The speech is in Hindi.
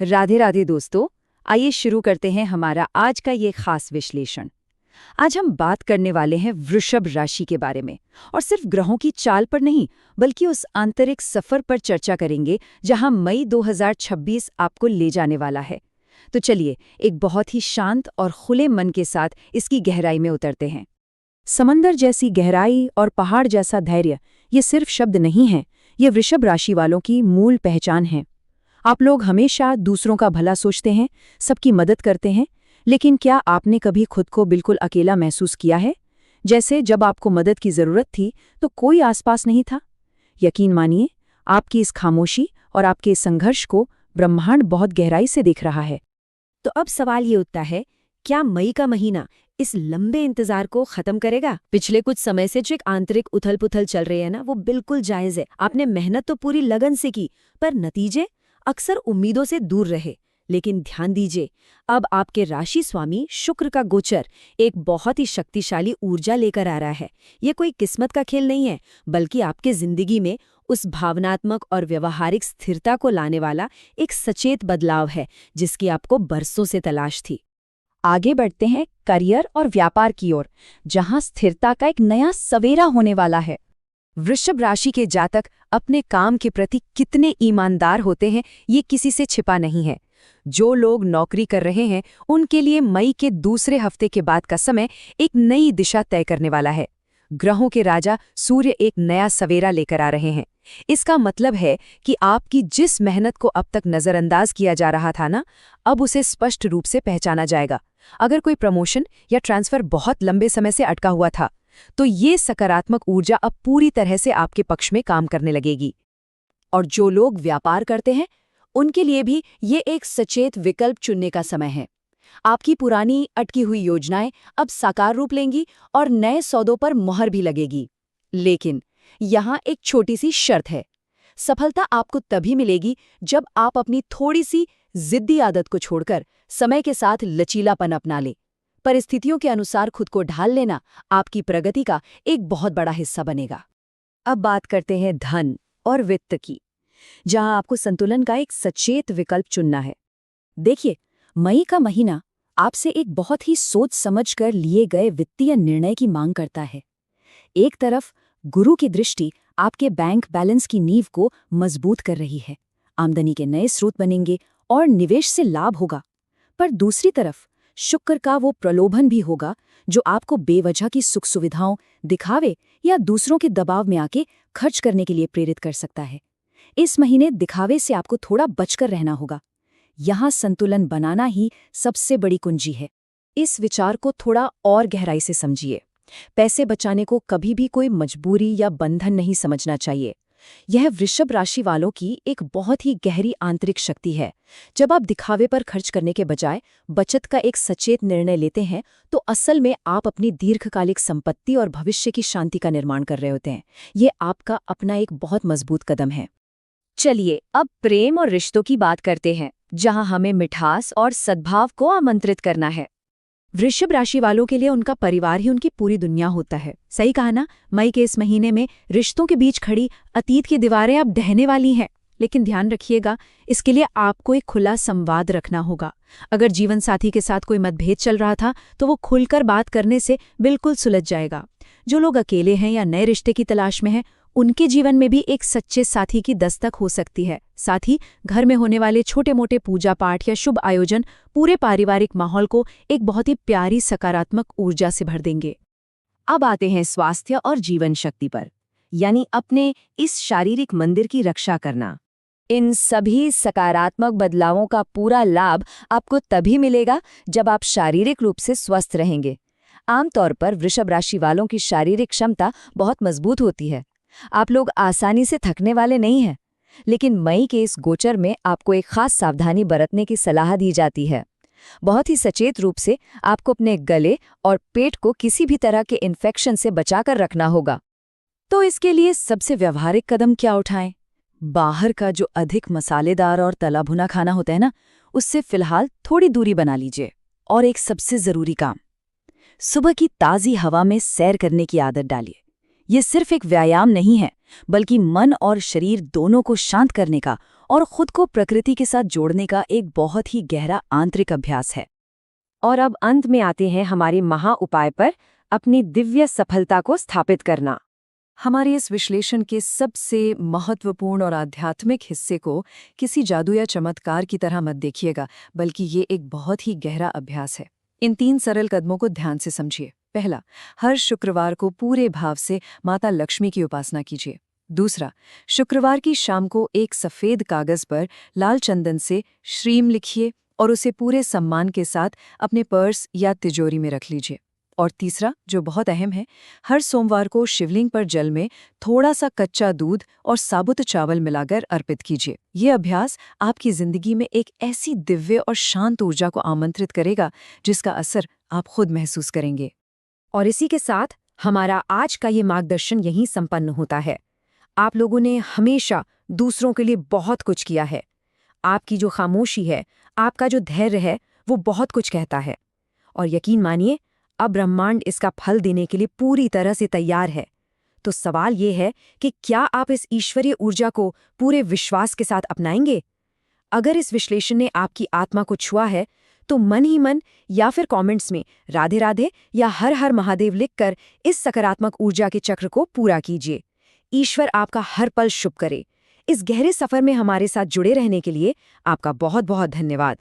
राधे राधे दोस्तों, आइए शुरू करते हैं हमारा आज का ये खास विश्लेषण। आज हम बात करने वाले हैं वृषभ राशि के बारे में, और सिर्फ ग्रहों की चाल पर नहीं, बल्कि उस आंतरिक सफर पर चर्चा करेंगे जहां मई 2026 आपको ले जाने वाला है। तो चलिए एक बहुत ही शांत और खुले मन के साथ इसकी गहराई में उतरते हैं। समंदर जैसी गहराई और पहाड़ जैसा धैर्य, ये सिर्फ शब्द नहीं हैं, ये वृषभ राशि वालों की मूल पहचान है। आप लोग हमेशा दूसरों का भला सोचते हैं, सबकी मदद करते हैं, लेकिन क्या आपने कभी खुद को बिल्कुल अकेला महसूस किया है? जैसे जब आपको मदद की जरूरत थी तो कोई आसपास नहीं था? यकीन मानिए, आपकी इस खामोशी और आपके इस संघर्ष को ब्रह्मांड बहुत गहराई से देख रहा है। तो अब सवाल ये उठता है, क्या मई का महीना इस लंबे इंतजार को खत्म करेगा? पिछले कुछ समय से जो एक आंतरिक उथल-पुथल चल रही है ना, वो बिल्कुल जायज है। आपने मेहनत तो पूरी लगन से की, पर नतीजे अक्सर उम्मीदों से दूर रहे। लेकिन ध्यान दीजिए, अब आपके राशि स्वामी शुक्र का गोचर एक बहुत ही शक्तिशाली ऊर्जा लेकर आ रहा है। ये कोई किस्मत का खेल नहीं है, बल्कि आपके जिंदगी में उस भावनात्मक और व्यवहारिक स्थिरता को लाने वाला एक सचेत बदलाव है, जिसकी आपको बरसों से तलाश थी। आगे बढ़ते हैं करियर और व्यापार की ओर, जहां स्थिरता का एक नया सवेरा होने वाला है। वृषभ राशि के जातक अपने काम के प्रति कितने ईमानदार होते हैं, ये किसी से छिपा नहीं है। जो लोग नौकरी कर रहे हैं, उनके लिए मई के दूसरे हफ्ते के बाद का समय एक नई दिशा तय करने वाला है। ग्रहों के राजा सूर्य एक नया सवेरा लेकर आ रहे हैं। इसका मतलब है कि आपकी जिस मेहनत को अब तक नजरअंदाज किया जा रहा था ना, अब उसे स्पष्ट रूप से पहचाना जाएगा। अगर कोई प्रमोशन या ट्रांसफर बहुत लंबे समय से अटका हुआ था, तो ये सकारात्मक ऊर्जा अब पूरी तरह से आपके पक्ष में काम करने लगेगी। और जो लोग व्यापार करते हैं, उनके लिए भी ये एक सचेत विकल्प चुनने का समय है। आपकी पुरानी अटकी हुई योजनाएं अब साकार रूप लेंगी और नए सौदों पर मोहर भी लगेगी। लेकिन यहाँ एक छोटी सी शर्त है। सफलता आपको तभी मिलेगी जब आप अपनी थोड़ी सी जिद्दी आदत को छोड़कर समय के साथ लचीलापन अपना लें। परिस्थितियों के अनुसार खुद को ढाल लेना आपकी प्रगति का एक बहुत बड़ा हिस्सा बनेगा। अब बात करते हैं धन और वित्त की, जहां आपको संतुलन का एक सचेत विकल्प चुनना है। देखिए, मई का महीना आपसे एक बहुत ही सोच समझकर लिए गए वित्तीय निर्णय की मांग करता है। एक तरफ गुरु की दृष्टि आपके बैंक बैलेंस की नींव को मजबूत कर रही है, आमदनी के नए स्रोत बनेंगे और निवेश से लाभ होगा। पर दूसरी तरफ शुक्र का वो प्रलोभन भी होगा जो आपको बेवजह की सुख सुविधाओं, दिखावे या दूसरों के दबाव में आके खर्च करने के लिए प्रेरित कर सकता है। इस महीने दिखावे से आपको थोड़ा बचकर रहना होगा। यहाँ संतुलन बनाना ही सबसे बड़ी कुंजी है। इस विचार को थोड़ा और गहराई से समझिए। पैसे बचाने को कभी भी कोई मजबूरी या बंधन नहीं समझना चाहिए। यह वृषभ राशि वालों की एक बहुत ही गहरी आंतरिक शक्ति है। जब आप दिखावे पर खर्च करने के बजाय बचत का एक सचेत निर्णय लेते हैं, तो असल में आप अपनी दीर्घकालिक संपत्ति और भविष्य की शांति का निर्माण कर रहे होते हैं। ये आपका अपना एक बहुत मजबूत कदम है। चलिए अब प्रेम और रिश्तों की बात करते हैं, जहां हमें मिठास और सद्भाव को आमंत्रित करना है। वृषभ राशि वालों के लिए उनका परिवार ही उनकी पूरी दुनिया होता है। सही कहा ना? मई के इस महीने में रिश्तों के बीच खड़ी अतीत की दीवारें अब ढहने वाली हैं। लेकिन ध्यान रखिएगा, इसके लिए आपको एक खुला संवाद रखना होगा। अगर जीवन साथी के साथ कोई मतभेद चल रहा था, तो वो खुलकर बात करने से बिल्कुल सुलझ जाएगा। जो लोग अकेले हैं या नए रिश्ते की तलाश में हैं, उनके जीवन में भी एक सच्चे साथी की दस्तक हो सकती है। साथ ही घर में होने वाले छोटे मोटे पूजा पाठ या शुभ आयोजन पूरे पारिवारिक माहौल को एक बहुत ही प्यारी सकारात्मक ऊर्जा से भर देंगे। अब आते हैं स्वास्थ्य और जीवन शक्ति पर, यानी अपने इस शारीरिक मंदिर की रक्षा करना। इन सभी सकारात्मक बदलावों का पूरा लाभ आपको तभी मिलेगा जब आप शारीरिक रूप से स्वस्थ रहेंगे। आमतौर पर वृषभ राशि वालों की शारीरिक क्षमता बहुत मजबूत होती है। आप लोग आसानी से थकने वाले नहीं हैं, लेकिन मई के इस गोचर में आपको एक खास सावधानी बरतने की सलाह दी जाती है। बहुत ही सचेत रूप से आपको अपने गले और पेट को किसी भी तरह के इन्फेक्शन से बचाकर रखना होगा। तो इसके लिए सबसे व्यवहारिक कदम क्या उठाएं? बाहर का जो अधिक मसालेदार और तला भुना खाना होता है ना, उससे फिलहाल थोड़ी दूरी बना लीजिए। और एक सबसे जरूरी काम, सुबह की ताज़ी हवा में सैर करने की आदत डालिए। ये सिर्फ एक व्यायाम नहीं है, बल्कि मन और शरीर दोनों को शांत करने का और खुद को प्रकृति के साथ जोड़ने का एक बहुत ही गहरा आंतरिक अभ्यास है। और अब अंत में आते हैं हमारे महा उपाय पर, अपनी दिव्य सफलता को स्थापित करना। हमारे इस विश्लेषण के सबसे महत्वपूर्ण और आध्यात्मिक हिस्से को किसी जादू या चमत्कार की तरह मत देखिएगा, बल्कि ये एक बहुत ही गहरा अभ्यास है। इन 3 सरल कदमों को ध्यान से समझिए। पहला, हर शुक्रवार को पूरे भाव से माता लक्ष्मी की उपासना कीजिए। दूसरा, शुक्रवार की शाम को एक सफेद कागज पर लाल चंदन से श्रीम लिखिए और उसे पूरे सम्मान के साथ अपने पर्स या तिजोरी में रख लीजिए। और तीसरा, जो बहुत अहम है, हर सोमवार को शिवलिंग पर जल में थोड़ा सा कच्चा दूध और साबुत चावल मिलाकर अर्पित कीजिए। ये अभ्यास आपकी जिंदगी में एक ऐसी दिव्य और शांत ऊर्जा को आमंत्रित करेगा जिसका असर आप खुद महसूस करेंगे। और इसी के साथ हमारा आज का ये मार्गदर्शन यहीं संपन्न होता है। आप लोगों ने हमेशा दूसरों के लिए बहुत कुछ किया है। आपकी जो खामोशी है, आपका जो धैर्य है, वो बहुत कुछ कहता है। और यकीन मानिए, अब ब्रह्मांड इसका फल देने के लिए पूरी तरह से तैयार है। तो सवाल ये है कि क्या आप इस ईश्वरीय ऊर्जा को पूरे विश्वास के साथ अपनाएंगे? अगर इस विश्लेषण ने आपकी आत्मा को छुआ है, तो मन ही मन या फिर कमेंट्स में राधे राधे या हर हर महादेव लिखकर इस सकारात्मक ऊर्जा के चक्र को पूरा कीजिए। ईश्वर आपका हर पल शुभ करे। इस गहरे सफर में हमारे साथ जुड़े रहने के लिए आपका बहुत बहुत धन्यवाद।